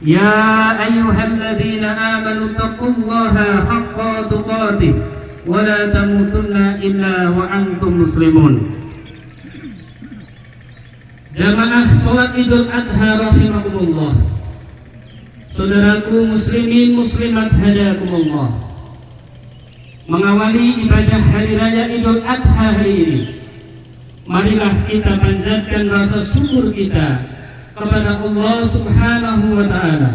يا أيها الذين آمنوا اتقوا الله حق تقاته ولا تموتن إلا وأنتم مسلمون. Jamaah sholat Idul Adha rahimakumullah. Saudaraku muslimin muslimat hadakumullah. Mengawali ibadah hari raya Idul Adha hari ini, marilah kita panjatkan rasa syukur kita kepada Allah Subhanahu wa ta'ala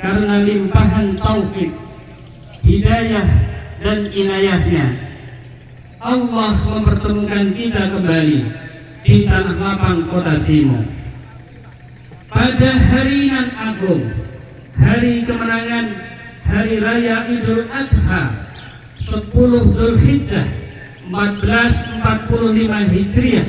karena limpahan taufik, hidayah dan inayahnya. Allah mempertemukan kita kembali di tanah lapang kota Simo pada hari nan agung, hari kemenangan, hari raya Idul Adha 10 Dzulhijjah 1445 Hijriah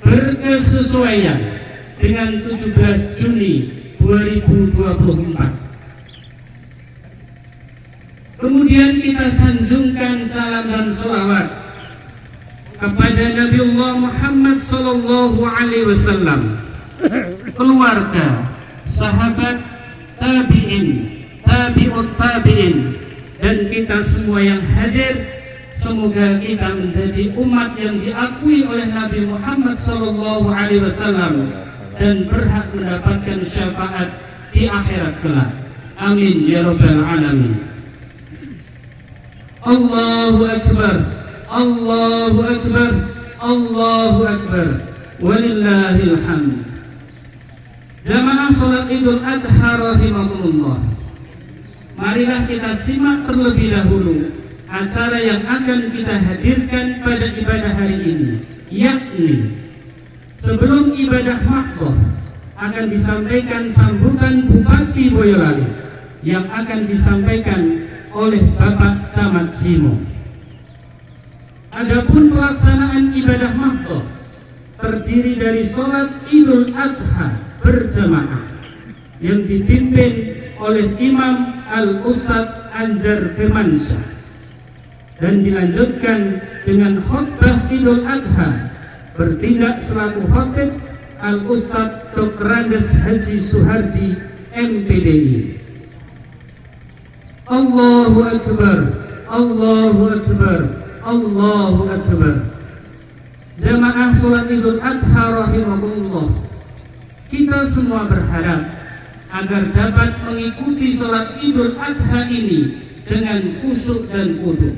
berkesesuaian dengan 17 Juni 2024. Kemudian kita sanjungkan salam dan sholawat kepada Nabiullah Muhammad sallallahu alaihi wasallam, keluarga, sahabat, tabi'in, tabi'ut tabi'in, dan kita semua yang hadir. Semoga kita menjadi umat yang diakui oleh Nabi Muhammad sallallahu alaihi wasallam dan berhak mendapatkan syafaat di akhirat kelak. Amin ya rabbal alamin. Allahu akbar, Allahu akbar, Allahu akbar, walillahil hamd. Jamaah salat Idul Adha rahimakumullah, marilah kita simak terlebih dahulu acara yang akan kita hadirkan pada ibadah hari ini, yakni sebelum ibadah makbah akan disampaikan sambutan Bupati Boyolali yang akan disampaikan oleh Bapak Camat Simo. Adapun pelaksanaan ibadah makbah terdiri dari sholat Idul Adha berjamaah yang dipimpin oleh Imam Al-Ustadz Anjar Firmansyah dan dilanjutkan dengan khutbah Idul Adha bertindak selaku khatib Al-Ustadz Dr. Randes Haji Suhardi MPDI. Allahu Akbar, Allahu Akbar, Allahu Akbar. Jamaah sholat Idul Adha rahimakumullah, kita semua berharap agar dapat mengikuti sholat Idul Adha ini dengan khusyuk dan khudu,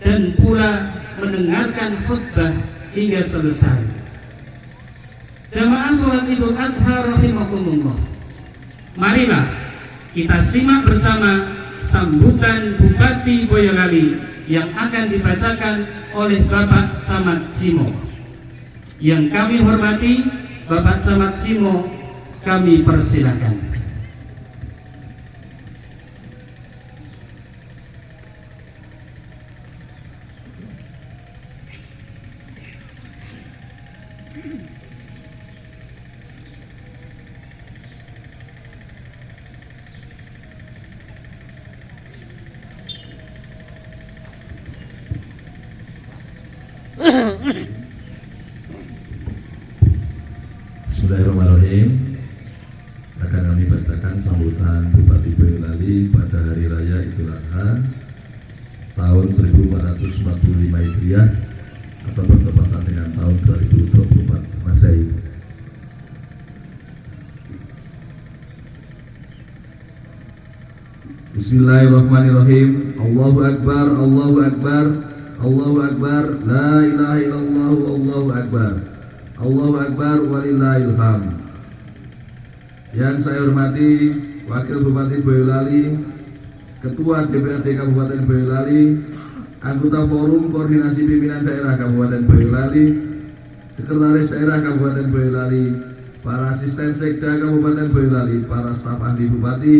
dan pula mendengarkan khutbah hingga selesai. Jamaah sholat Idul Adha rahimakumullah, marilah kita simak bersama sambutan Bupati Boyolali yang akan dibacakan oleh Bapak Camat Simo. Yang kami hormati Bapak Camat Simo, kami persilakan. Bismillahirrahmanirrahim. Akan kami bacakan sambutan Bupati Boyolali pada Hari Raya Idul Adha tahun 1445 Hijriah atau bertepatan dengan tahun 2024 Masehi. Bismillahirrahmanirrahim. Allahu Akbar, Allahu Akbar, Allahu Akbar, la ilaha illallah, Allahu Akbar, Allahu Akbar, walillahil hamd. Yang saya hormati Wakil Bupati Boyolali, Ketua DPRD Kabupaten Boyolali, anggota Forum Koordinasi Pimpinan Daerah Kabupaten Boyolali, Sekretaris Daerah Kabupaten Boyolali, para asisten sekda Kabupaten Boyolali, para staf ahli Bupati,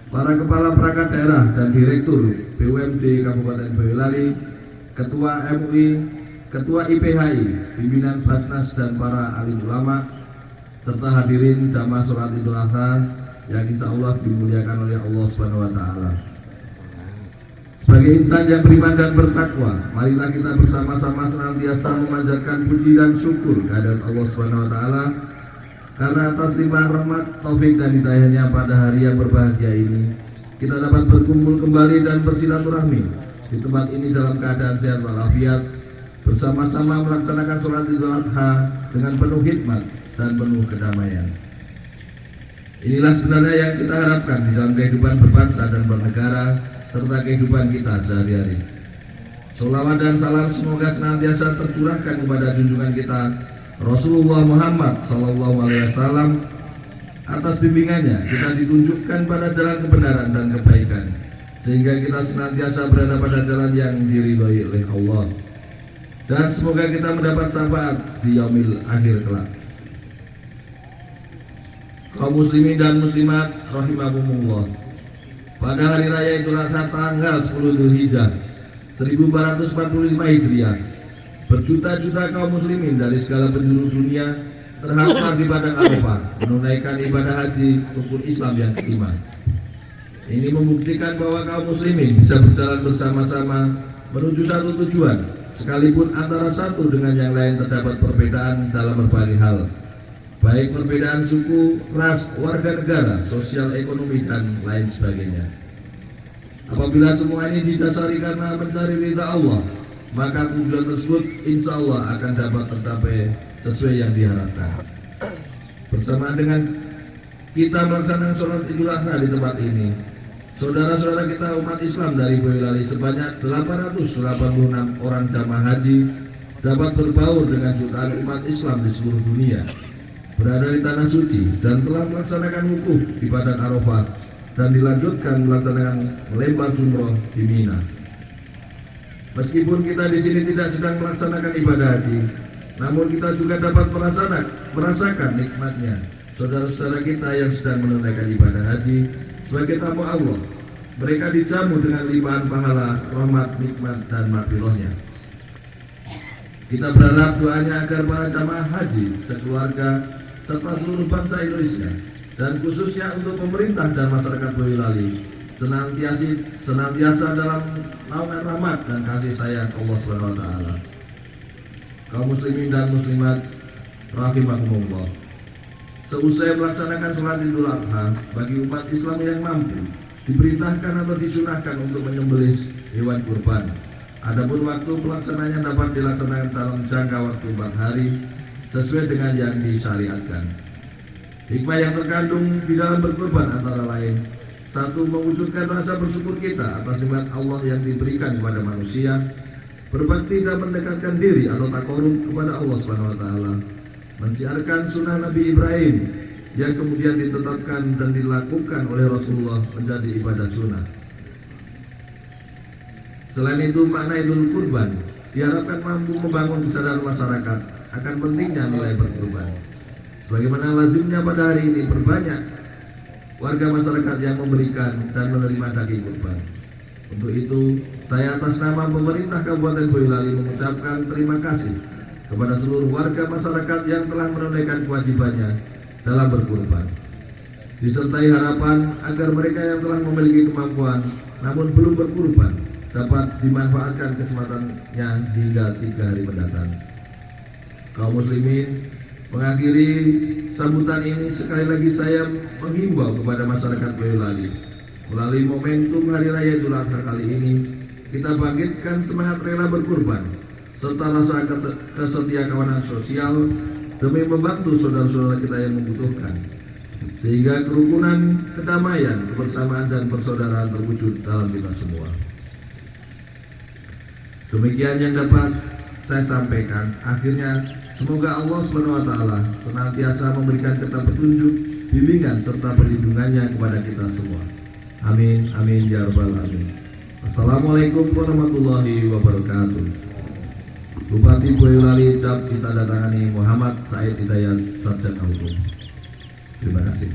para kepala perangkat daerah dan direktur BUMD Kabupaten Boyolali, Ketua MUI, Ketua IPHI, pimpinan Basnas dan para alim ulama, serta hadirin jamaah sholat Idul Adha yang insya Allah dimuliakan oleh Allah Subhanahu wa Ta'ala. Sebagai insan yang beriman dan bertakwa, marilah kita bersama-sama senantiasa memanjatkan puji dan syukur kehadirat Allah Subhanahu wa Ta'ala karena atas limpahan rahmat, taufik dan hidayahnya pada hari yang berbahagia ini kita dapat berkumpul kembali dan bersilaturahmi di tempat ini dalam keadaan sehat walafiat, bersama-sama melaksanakan sholat Idul Adha dengan penuh hikmat dan penuh kedamaian. Inilah sebenarnya yang kita harapkan di dalam kehidupan berbangsa dan bernegara serta kehidupan kita sehari-hari. Sholawat dan salam semoga senantiasa tercurahkan kepada junjungan kita Rasulullah Muhammad SAW. Atas bimbingannya kita ditunjukkan pada jalan kebenaran dan kebaikan, sehingga kita senantiasa berada pada jalan yang diridhoi oleh Allah, dan semoga kita mendapat syafaat di yaumil akhir kelak. Kaum muslimin dan muslimat rahimakumullah, pada hari raya Idul Adha tanggal 10 Dzulhijjah 1445 Hijriah, berjuta-juta kaum muslimin dari segala penjuru dunia terhampar di padang Arafah menunaikan ibadah haji rukun Islam yang kelima. Ini membuktikan bahwa kaum muslimin bisa berjalan bersama-sama menuju satu tujuan, sekalipun antara satu dengan yang lain terdapat perbedaan dalam berbagai hal, baik perbedaan suku, ras, warga negara, sosial, ekonomi, dan lain sebagainya. Apabila semua ini didasari karena mencari ridha Allah, maka tujuan tersebut insya Allah akan dapat tercapai sesuai yang diharapkan. Bersamaan dengan kita melaksanakan sholat Idul Adha di tempat ini, saudara-saudara kita umat Islam dari Boyolali sebanyak 886 orang jamaah haji dapat berbaur dengan jutaan umat Islam di seluruh dunia, berada di tanah suci dan telah melaksanakan wukuf di padang Arafah dan dilanjutkan melaksanakan melempar jumroh di Mina. Meskipun kita di sini tidak sedang melaksanakan ibadah haji, namun kita juga dapat merasakan nikmatnya saudara-saudara kita yang sedang menunaikan ibadah haji sebagai tamu Allah. Mereka dijamu dengan limpahan pahala, rahmat, nikmat, dan maghfirahnya. Kita berharap doanya agar para jamaah haji sekeluarga serta seluruh bangsa Indonesia, dan khususnya untuk pemerintah dan masyarakat Boyolali senantiasa dalam naungan rahmat dan kasih sayang Allah SWT. Kaum muslimin dan muslimat rahimakumullah, seusai melaksanakan sholat Idul Adha, bagi umat Islam yang mampu diperintahkan atau disunahkan untuk menyembelih hewan kurban. Adapun waktu pelaksananya dapat dilaksanakan dalam jangka waktu 4 hari sesuai dengan yang disyariatkan. Hikmah yang terkandung di dalam berkurban antara lain: 1. Mewujudkan rasa bersyukur kita atas nikmat Allah yang diberikan kepada manusia, berbakti dan mendekatkan diri atau takarrub kepada Allah SWT, mensiarkan sunnah Nabi Ibrahim yang kemudian ditetapkan dan dilakukan oleh Rasulullah menjadi ibadah sunnah. Selain itu, makna Idul Kurban diharapkan mampu membangun kesadaran masyarakat akan pentingnya nilai berkurban. Sebagaimana lazimnya pada hari ini berbanyak warga masyarakat yang memberikan dan menerima daging kurban. Untuk itu, saya atas nama pemerintah Kabupaten Boyolali mengucapkan terima kasih kepada seluruh warga masyarakat yang telah menunaikan kewajibannya dalam berkurban, disertai harapan agar mereka yang telah memiliki kemampuan namun belum berkurban dapat dimanfaatkan kesempatannya hingga 3 hari mendatang. Kaum muslimin, mengakhiri sambutan ini sekali lagi saya menghimbau kepada masyarakat Boyolali, melalui momentum Hari Raya Idul Adha kali ini, kita bangkitkan semangat rela berkurban serta rasa kesetiakawanan sosial demi membantu saudara-saudara kita yang membutuhkan, sehingga kerukunan, kedamaian, kebersamaan dan persaudaraan terwujud dalam kita semua. Demikian yang dapat saya sampaikan. Akhirnya, semoga Allah SWT senantiasa memberikan kita petunjuk, bimbingan serta perlindungannya kepada kita semua. Amin, amin, ya rabbal alamin. Assalamualaikum warahmatullahi wabarakatuh. Bupati Boyolali cap ditandatangani Muhammad Said Hidayat, Sarjana Hukum. Terima kasih.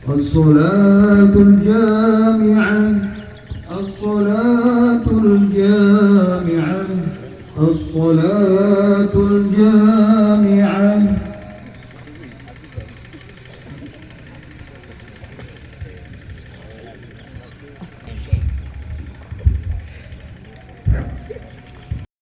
As-salatul jami'ah, as-salatul jami'ah, as-salatul jami'ah.